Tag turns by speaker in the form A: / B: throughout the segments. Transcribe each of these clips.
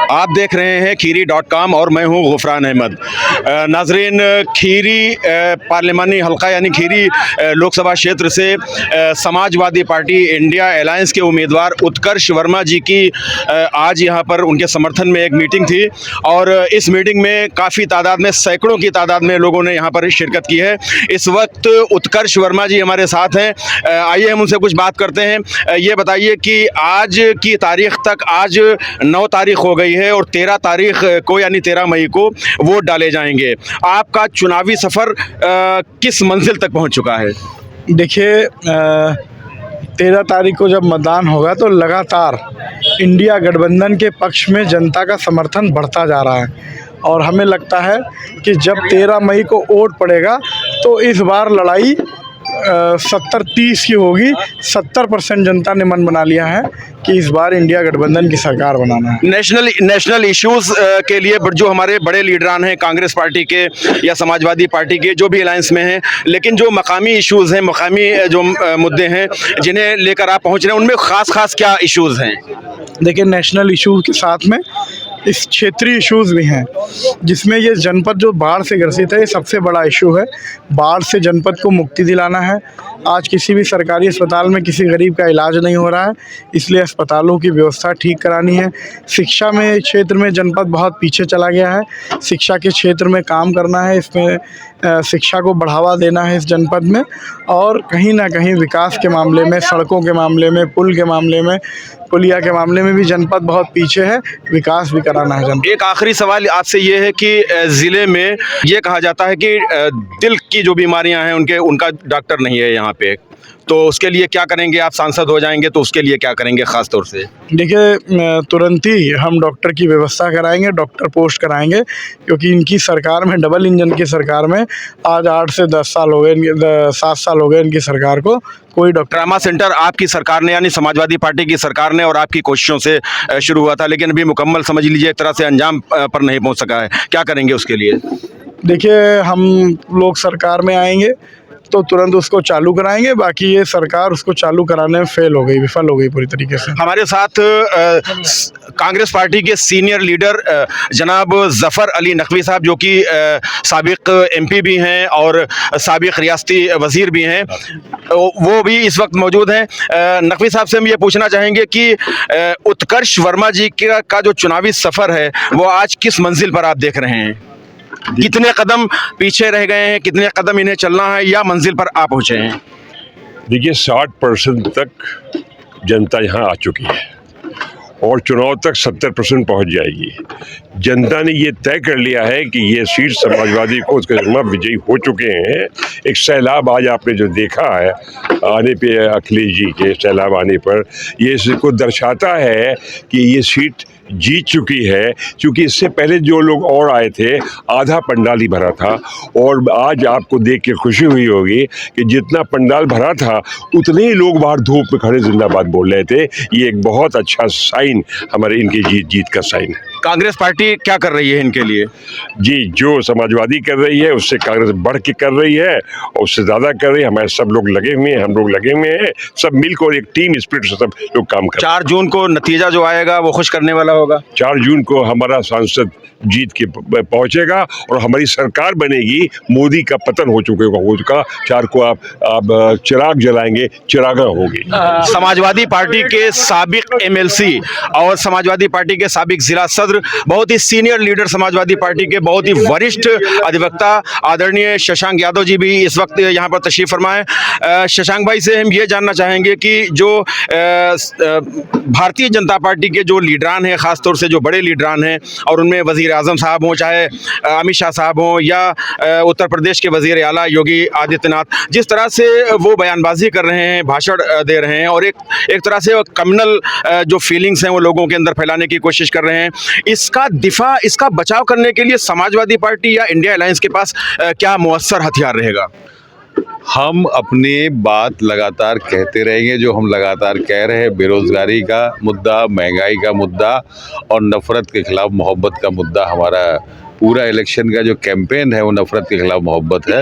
A: आप देख रहे हैं खीरी.com और मैं हूं गुफरान अहमद। नाजरीन, खीरी पार्लिमानी हल्का यानी खीरी लोकसभा क्षेत्र से समाजवादी पार्टी इंडिया अलायंस के उम्मीदवार उत्कर्ष वर्मा जी की आज यहां पर उनके समर्थन में एक मीटिंग थी और इस मीटिंग में काफ़ी तादाद में, सैकड़ों की तादाद में लोगों ने यहां पर शिरकत की है। इस वक्त उत्कर्ष वर्मा जी हमारे साथ हैं। आइए हम उनसे कुछ बात करते हैं। ये बताइए कि आज की तारीख तक, आज 9 तारीख हो गई है और 13 तारीख को यानी 13 मई को वोट डाले जाएंगे। आपका चुनावी सफ़र किस मंजिल तक पहुंच चुका है?
B: देखिए, 13 तारीख को जब मतदान होगा तो लगातार इंडिया गठबंधन के पक्ष में जनता का समर्थन बढ़ता जा रहा है और हमें लगता है कि जब 13 मई को वोट पड़ेगा तो इस बार लड़ाई 70-30 की होगी। 70% जनता ने मन बना लिया है कि इस बार इंडिया गठबंधन की सरकार बनाना है।
A: नेशनल इश्यूज़ के लिए जो हमारे बड़े लीडरान हैं कांग्रेस पार्टी के या समाजवादी पार्टी के, जो भी अलायंस में हैं, लेकिन जो मकामी इश्यूज़ हैं, मकामी जो मुद्दे हैं जिन्हें लेकर आप पहुंच रहे हैं, उनमें ख़ास क्या इश्यूज़ हैं?
B: देखिए, नेशनल इश्यूज़ के साथ में इस क्षेत्रीय इश्यूज़ भी हैं, जिसमें ये जनपद जो बाढ़ से ग्रसित है, ये सबसे बड़ा इशू है। बाढ़ से जनपद को मुक्ति दिलाना है। आज किसी भी सरकारी अस्पताल में किसी गरीब का इलाज नहीं हो रहा है, इसलिए अस्पतालों की व्यवस्था ठीक करानी है। शिक्षा में क्षेत्र में जनपद बहुत पीछे चला गया है, शिक्षा के क्षेत्र में काम करना है। इसमें शिक्षा को बढ़ावा देना है इस जनपद में, और कहीं ना कहीं विकास के मामले में, सड़कों के मामले में, पुल के मामले में, पुलिया के मामले में भी जनपद बहुत पीछे है। विकास भी कराना है जनपद।
A: एक आखिरी सवाल आपसे ये है कि ज़िले में ये कहा जाता है कि दिल की जो बीमारियां हैं उनका डॉक्टर नहीं है यहाँ पे, तो उसके लिए क्या करेंगे? आप सांसद हो जाएंगे तो उसके लिए क्या करेंगे ख़ास तौर से?
B: देखिए, तुरंत ही हम डॉक्टर की व्यवस्था कराएंगे, डॉक्टर पोस्ट कराएंगे, क्योंकि इनकी सरकार में, डबल इंजन की सरकार में आज 8 से 10 साल हो गए, 7 साल हो गए इनकी सरकार को। कोई डॉक्टर
A: ट्रामा सेंटर आपकी सरकार ने, यानी समाजवादी पार्टी की सरकार ने और आपकी कोशिशों से शुरू हुआ था, लेकिन अभी मुकम्मल समझ लीजिए एक तरह से अंजाम पर नहीं पहुँच सका है। क्या करेंगे उसके लिए?
B: देखिए, हम लोग सरकार में आएंगे तो तुरंत उसको चालू कराएंगे। बाकी ये सरकार उसको चालू कराने में फेल हो गई, विफल हो गई पूरी तरीके से।
A: हमारे साथ कांग्रेस पार्टी के सीनियर लीडर जनाब ज़फ़र अली नकवी साहब, जो कि साबिक MP भी हैं और साबिक रियासती वज़ीर भी हैं, वो भी इस वक्त मौजूद हैं। नकवी साहब से हम ये पूछना चाहेंगे कि उत्कर्ष वर्मा जी का जो चुनावी सफ़र है वो आज किस मंजिल पर आप देख रहे हैं? कितने कदम पीछे रह गए हैं, कितने कदम इन्हें चलना है, या मंजिल पर आप पहुंचे हैं?
C: देखिए, 60% तक जनता यहाँ आ चुकी है और चुनाव तक 70% पहुँच जाएगी। जनता ने ये तय कर लिया है कि ये सीट समाजवादी को उसके विजयी हो चुके हैं। एक सैलाब आज आपने जो देखा है आने पे, अखिलेश जी के सैलाब आने पर, ये इसको दर्शाता है कि ये सीट जीत चुकी है। क्योंकि इससे पहले जो लोग और आए थे, आधा पंडाल ही भरा था, और आज आपको देख के खुशी हुई होगी कि जितना पंडाल भरा था उतने ही लोग बाहर धूप में खड़े जिंदाबाद बोल रहे थे। ये एक बहुत अच्छा साइन, हमारे इनकी जीत का साइन है।
A: कांग्रेस पार्टी क्या कर रही है इनके लिए?
C: जी, जो समाजवादी कर रही है उससे कांग्रेस बढ़ के कर रही है और उससे ज़्यादा कर रही है। हमारे सब लोग लगे हुए हैं, हम लोग लगे हुए हैं, सब मिलकर एक टीम स्पिरिट से सब लोग काम कर।
A: 4 जून को नतीजा जो आएगा वो खुश करने वाला होगा।
C: 4 जून को हमारा सांसद जीत के पहुंचेगा और हमारी सरकार बनेगी। मोदी का पतन हो चुका 4 को आप चिराग जलाएंगे, चिरागा होगी।
A: समाजवादी पार्टी के साबिक MLC और समाजवादी पार्टी के साबिक जिला सदर, बहुत ही सीनियर लीडर समाजवादी पार्टी के, बहुत ही वरिष्ठ अधिवक्ता आदरणीय शशांक यादव जी भी इस वक्त यहाँ पर तशरीफ फरमा है। शशांक भाई से हम ये जानना चाहेंगे कि जो भारतीय जनता पार्टी के जो लीडरान हैं, ख़ासतौर से जो बड़े लीडरान हैं, और उनमें वज़ीर आज़म साहब हों, चाहे अमित शाह साहब हों, या उत्तर प्रदेश के वज़ीर आला योगी आदित्यनाथ, जिस तरह से वो बयानबाजी कर रहे हैं, भाषण दे रहे हैं और एक तरह से कम्युनल जो फीलिंग्स हैं वो लोगों के अंदर फैलाने की कोशिश कर रहे हैं, इसका दिफा, इसका बचाव करने के लिए समाजवादी पार्टी या इंडिया अलायंस के पास क्या मुअस्सर हथियार रहेगा?
D: हम अपनी बात लगातार कहते रहेंगे, जो हम लगातार कह रहे हैं। बेरोज़गारी का मुद्दा, महंगाई का मुद्दा और नफ़रत के ख़िलाफ़ मोहब्बत का मुद्दा, हमारा पूरा इलेक्शन का जो कैंपेन है वो नफ़रत के ख़िलाफ़ मोहब्बत है।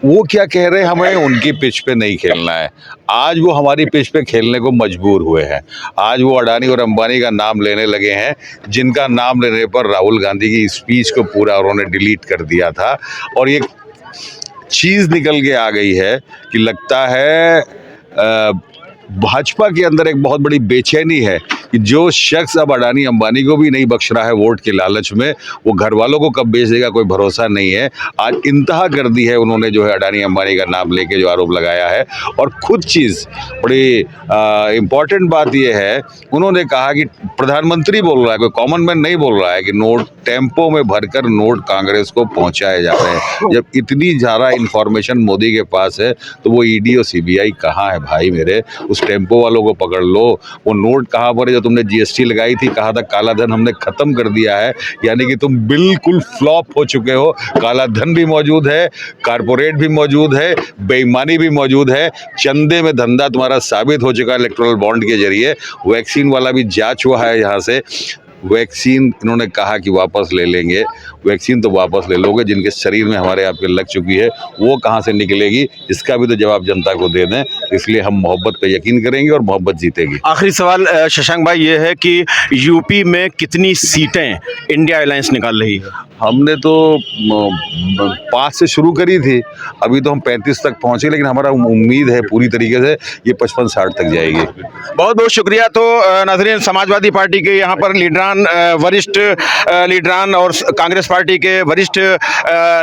D: वो क्या कह रहे हैं, हमें उनकी पिच पे नहीं खेलना है। आज वो हमारी पिच पे खेलने को मजबूर हुए हैं। आज वो अडानी और अंबानी का नाम लेने लगे हैं, जिनका नाम लेने पर राहुल गांधी की स्पीच को पूरा उन्होंने डिलीट कर दिया था। और ये चीज़ निकल के आ गई है कि लगता है भाजपा के अंदर एक बहुत बड़ी बेचैनी है कि जो शख्स अब अडानी अंबानी को भी नहीं बख्श रहा है वोट के लालच में, वो घर वालों को कब बेच देगा कोई भरोसा नहीं है। आज इंतहा कर दी है उन्होंने, जो है अडानी अंबानी का नाम लेके जो आरोप लगाया है। और खुद चीज़ बड़ी इम्पॉर्टेंट बात यह है, उन्होंने कहा कि प्रधानमंत्री बोल रहा है, कोई कॉमन मैन नहीं बोल रहा है कि नोट टेम्पो में भरकर नोट कांग्रेस को पहुंचाए जा रहे हैं। जब इतनी ज़्यादा इंफॉर्मेशन मोदी के पास है तो वो ईडी और सीबीआई कहाँ है भाई मेरे? उस टेम्पो वालों को पकड़ लो। वो नोट कहाँ पर है जो तुमने जीएसटी लगाई थी, कहा था काला धन हमने खत्म कर दिया है, यानी कि तुम बिल्कुल फ्लॉप हो चुके हो। काला धन भी मौजूद है, कारपोरेट भी मौजूद है, बेईमानी भी मौजूद है, चंदे में धंधा तुम्हारा साबित हो चुका है इलेक्टोरल बॉन्ड के जरिए। वैक्सीन वाला भी जांच हुआ है यहाँ से। वैक्सीन इन्होंने कहा कि वापस ले लेंगे, वैक्सीन तो वापस ले लोगे, जिनके शरीर में हमारे आपके लग चुकी है वो कहाँ से निकलेगी, इसका भी तो जवाब जनता को दे दें। इसलिए हम मोहब्बत पे यकीन करेंगे और मोहब्बत जीतेगी।
A: आखिरी सवाल शशांक भाई ये है कि यूपी में कितनी सीटें इंडिया अलायंस निकाल रही है?
D: हमने तो 5 से शुरू करी थी, अभी तो हम 35 तक पहुँचे, लेकिन हमारा उम्मीद है पूरी तरीके से ये 55-60 तक जाएगी।
A: बहुत बहुत शुक्रिया। तो नाज़रीन, समाजवादी पार्टी के यहाँ पर वरिष्ठ लीडरान और कांग्रेस पार्टी के वरिष्ठ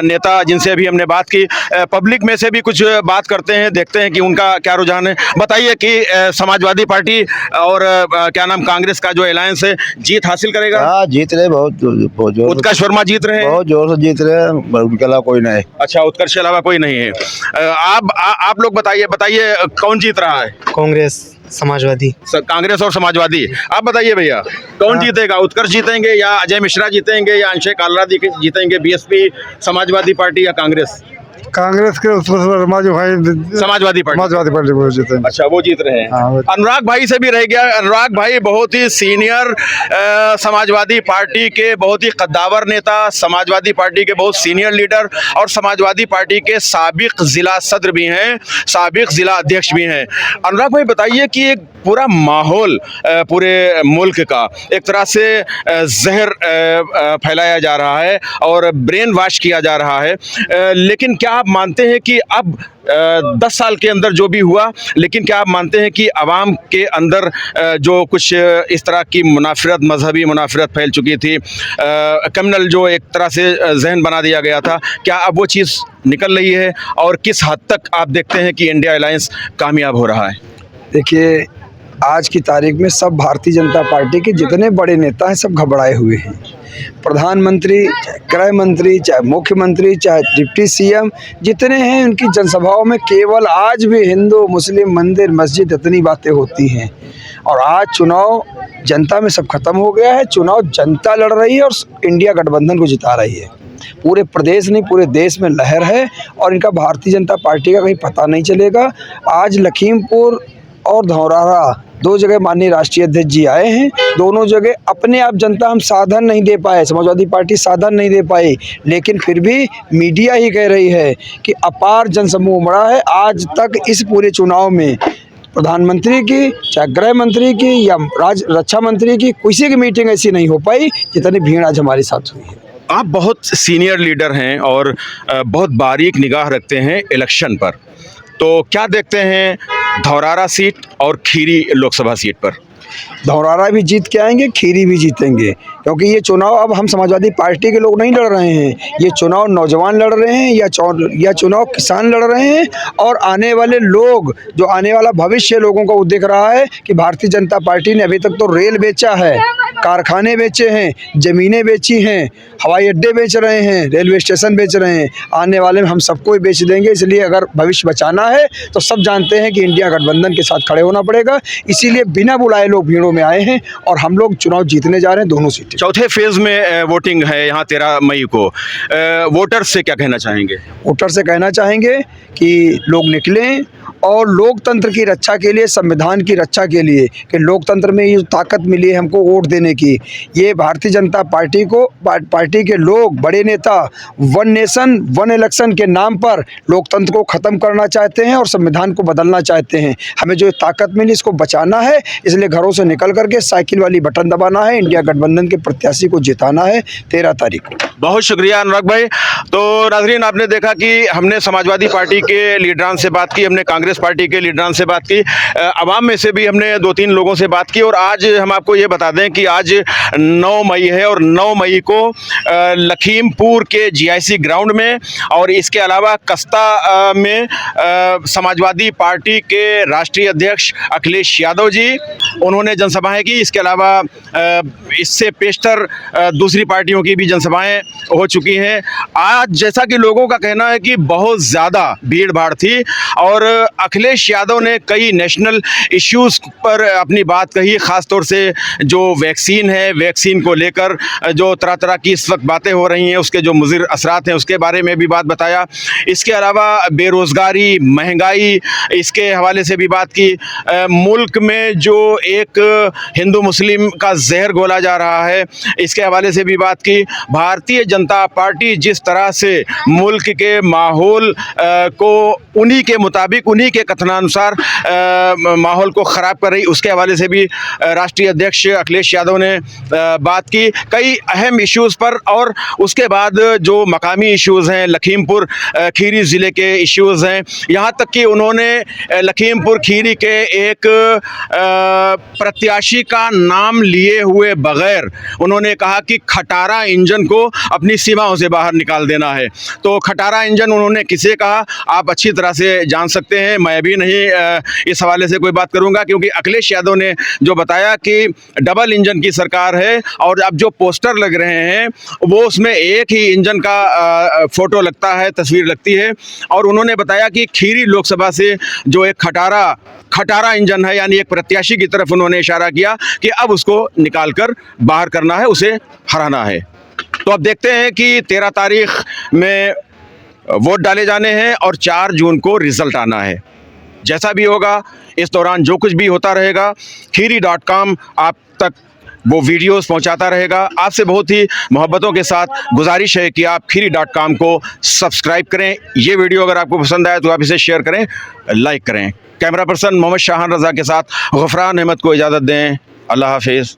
A: नेता जिनसे अभी हमने बात की, पब्लिक में से भी कुछ बात करते हैं, देखते हैं कि उनका क्या रुझान है। बताइए कि समाजवादी पार्टी और क्या नाम कांग्रेस का जो अलायंस है जीत हासिल करेगा?
E: हाँ, जीत रहे, बहुत जोर,
A: उत्कर्ष वर्मा जीत रहे हैं,
E: बहुत जोर से जीत रहे हैं, उनके अलावा कोई नहीं।
A: अच्छा, उत्कर्ष के अलावा कोई नहीं है। आप लोग बताइए कौन जीत रहा है?
F: कांग्रेस, समाजवादी।
A: कांग्रेस और समाजवादी। आप बताइए भैया, कौन जीतेगा? उत्कर्ष जीतेंगे या अजय मिश्रा जीतेंगे या अंशय कालरा जीतेंगे? बीएसपी, समाजवादी पार्टी या कांग्रेस?
B: कांग्रेस के वर्मा जो भाई
A: समाजवादी पार्टी
B: वो जीते।
A: अच्छा, वो जीत रहे हैं।
B: हाँ,
A: अनुराग भाई से भी रह गया। अनुराग भाई बहुत ही सीनियर समाजवादी पार्टी के बहुत ही कद्दावर नेता, समाजवादी पार्टी के बहुत सीनियर लीडर और समाजवादी पार्टी के साबिक जिला सदर भी हैं, साबिक जिला अध्यक्ष भी हैं। अनुराग भाई बताइए कि एक पूरा माहौल पूरे मुल्क का एक तरह से जहर फैलाया जा रहा है और ब्रेन वॉश किया जा रहा है, लेकिन क्या आप मानते हैं कि अब 10 साल के अंदर जो भी हुआ, लेकिन क्या आप मानते हैं कि आवाम के अंदर जो कुछ इस तरह की मुनाफरत, मजहबी मुनाफरत फैल चुकी थी, कम्युनल जो एक तरह से जहन बना दिया गया था, क्या अब वो चीज़ निकल रही है और किस हद तक आप देखते हैं कि इंडिया अलायंस कामयाब हो रहा है?
G: देखिए, आज की तारीख में सब भारतीय जनता पार्टी के जितने बड़े नेता हैं सब घबराए हुए हैं। प्रधानमंत्री, चाहे गृह मंत्री, चाहे मुख्यमंत्री, चाहे डिप्टी सीएम, जितने हैं उनकी जनसभाओं में केवल आज भी हिंदू, मुस्लिम, मंदिर, मस्जिद, इतनी बातें होती हैं। और आज चुनाव जनता में सब खत्म हो गया है। चुनाव जनता लड़ रही है और इंडिया गठबंधन को जिता रही है। पूरे प्रदेश नहीं, पूरे देश में लहर है और इनका भारतीय जनता पार्टी का कहीं पता नहीं चलेगा। आज लखीमपुर और धौरहरा 2 जगह माननीय राष्ट्रीय अध्यक्ष जी आए हैं। दोनों जगह अपने आप जनता हम साधन नहीं दे पाए, समाजवादी पार्टी साधन नहीं दे पाई, लेकिन फिर भी मीडिया ही कह रही है कि अपार जनसमूह उमड़ा है। आज तक इस पूरे चुनाव में प्रधानमंत्री की, चाहे गृह मंत्री की या रक्षा मंत्री की, किसी की मीटिंग ऐसी नहीं हो पाई जितनी भीड़ आज हमारे साथ हुई है।
A: आप बहुत सीनियर लीडर हैं और बहुत बारीक निगाह रखते हैं इलेक्शन पर, तो क्या देखते हैं धौरारा सीट और खीरी लोकसभा सीट पर?
G: धौरारा भी जीत के आएंगे, खीरी भी जीतेंगे, क्योंकि ये चुनाव अब हम समाजवादी पार्टी के लोग नहीं लड़ रहे हैं। ये चुनाव नौजवान लड़ रहे हैं या चुनाव किसान लड़ रहे हैं। और आने वाले लोग, जो आने वाला भविष्य लोगों को दिख रहा है कि भारतीय जनता पार्टी ने अभी तक तो रेल बेचा है, कारखाने बेचे हैं, ज़मीनें बेची हैं, हवाई अड्डे बेच रहे हैं, रेलवे स्टेशन बेच रहे हैं। आने वाले में हम सबको ही बेच देंगे। इसलिए अगर भविष्य बचाना है तो सब जानते हैं कि इंडिया गठबंधन के साथ खड़े होना पड़ेगा। इसीलिए बिना बुलाए लोग भीड़ों में आए हैं और हम लोग चुनाव जीतने जा रहे हैं, दोनों सीटें।
A: चौथे फेज में वोटिंग है यहाँ 13 मई को। वोटर्स से क्या कहना चाहेंगे?
G: वोटर से कहना चाहेंगे कि लोग निकलें और लोकतंत्र की रक्षा के लिए, संविधान की रक्षा के लिए, कि लोकतंत्र में ये ताकत मिली है हमको वोट देने की, ये भारतीय जनता पार्टी को, पार्टी के लोग, बड़े नेता वन नेशन वन इलेक्शन के नाम पर लोकतंत्र को ख़त्म करना चाहते हैं और संविधान को बदलना चाहते हैं। हमें जो ताकत मिली इसको बचाना है, इसलिए घरों से निकल करके साइकिल वाली बटन दबाना है, इंडिया गठबंधन के प्रत्याशी को जिताना है 13 तारीख को।
A: बहुत शुक्रिया अनुराग भाई। तो नाजरीन, आपने देखा कि हमने समाजवादी पार्टी के लीडरान से बात की, हमने कांग्रेस पार्टी के लीडरान से बात की, अवाम में से भी हमने 2-3 लोगों से बात की। और आज हम आपको ये बता दें कि आज 9 मई है और 9 मई को लखीमपुर के GIC ग्राउंड में और इसके अलावा कस्ता में समाजवादी पार्टी के राष्ट्रीय अध्यक्ष अखिलेश यादव जी उन्होंने जनसभाएं की। इसके अलावा इससे पेशतर दूसरी पार्टियों की भी जनसभाएं हो चुकी हैं। आज जैसा कि लोगों का कहना है कि बहुत ज़्यादा भीड़ भाड़ थी और अखिलेश यादव ने कई नेशनल इश्यूज़ पर अपनी बात कही, ख़ास तौर से जो वैक्सीन है, वैक्सीन को लेकर जो तरह तरह की इस वक्त बातें हो रही हैं, उसके जो मुज़िर असरात हैं उसके बारे में भी बात बताया। इसके अलावा बेरोज़गारी, महंगाई, इसके हवाले से भी बात की। मुल्क में जो एक हिंदू मुस्लिम का जहर घोला जा रहा है, इसके हवाले से भी बात की। भारतीय जनता पार्टी जिस तरह से मुल्क के माहौल को उन्हीं के मुताबिक, उन्हीं के कथनानुसार माहौल को ख़राब कर रही, उसके हवाले से भी राष्ट्रीय अध्यक्ष अखिलेश यादव ने बात की कई अहम इश्यूज़ पर। और उसके बाद जो मकामी इश्यूज़ हैं, लखीमपुर खीरी ज़िले के इश्यूज़ हैं, यहाँ तक कि उन्होंने लखीमपुर खीरी के एक प्रत्याशी का नाम लिए हुए बगैर उन्होंने कहा कि खटारा इंजन को अपनी सीमाओं से बाहर निकाल देना है। तो खटारा इंजन उन्होंने किसे कहा, आप अच्छी तरह से जान सकते हैं। मैं भी नहीं इस हवाले से कोई बात करूंगा, क्योंकि अखिलेश यादव ने जो बताया कि डबल इंजन की सरकार है और अब जो पोस्टर लग रहे हैं वो उसमें एक ही इंजन का फ़ोटो लगता है, तस्वीर लगती है। और उन्होंने बताया कि खीरी लोकसभा से जो एक खटारा इंजन है, यानी एक प्रत्याशी की तरफ उन्होंने इशारा किया कि अब उसको निकाल कर बाहर करना है, उसे हराना है। तो अब देखते हैं कि 13 तारीख में वोट डाले जाने हैं और 4 जून को रिज़ल्ट आना है। जैसा भी होगा, इस दौरान जो कुछ भी होता रहेगा, खीरी.com आप तक वो वीडियोस पहुंचाता रहेगा। आपसे बहुत ही मोहब्बतों के साथ गुजारिश है कि आप खीरी.com को सब्सक्राइब करें। ये वीडियो अगर आपको पसंद आए तो आप इसे शेयर करें, लाइक करें। कैमरा पर्सन मोहम्मद शाहान रज़ा के साथ गुफरान अहमद को इजाज़त दें। अल्लाह हाफिज़।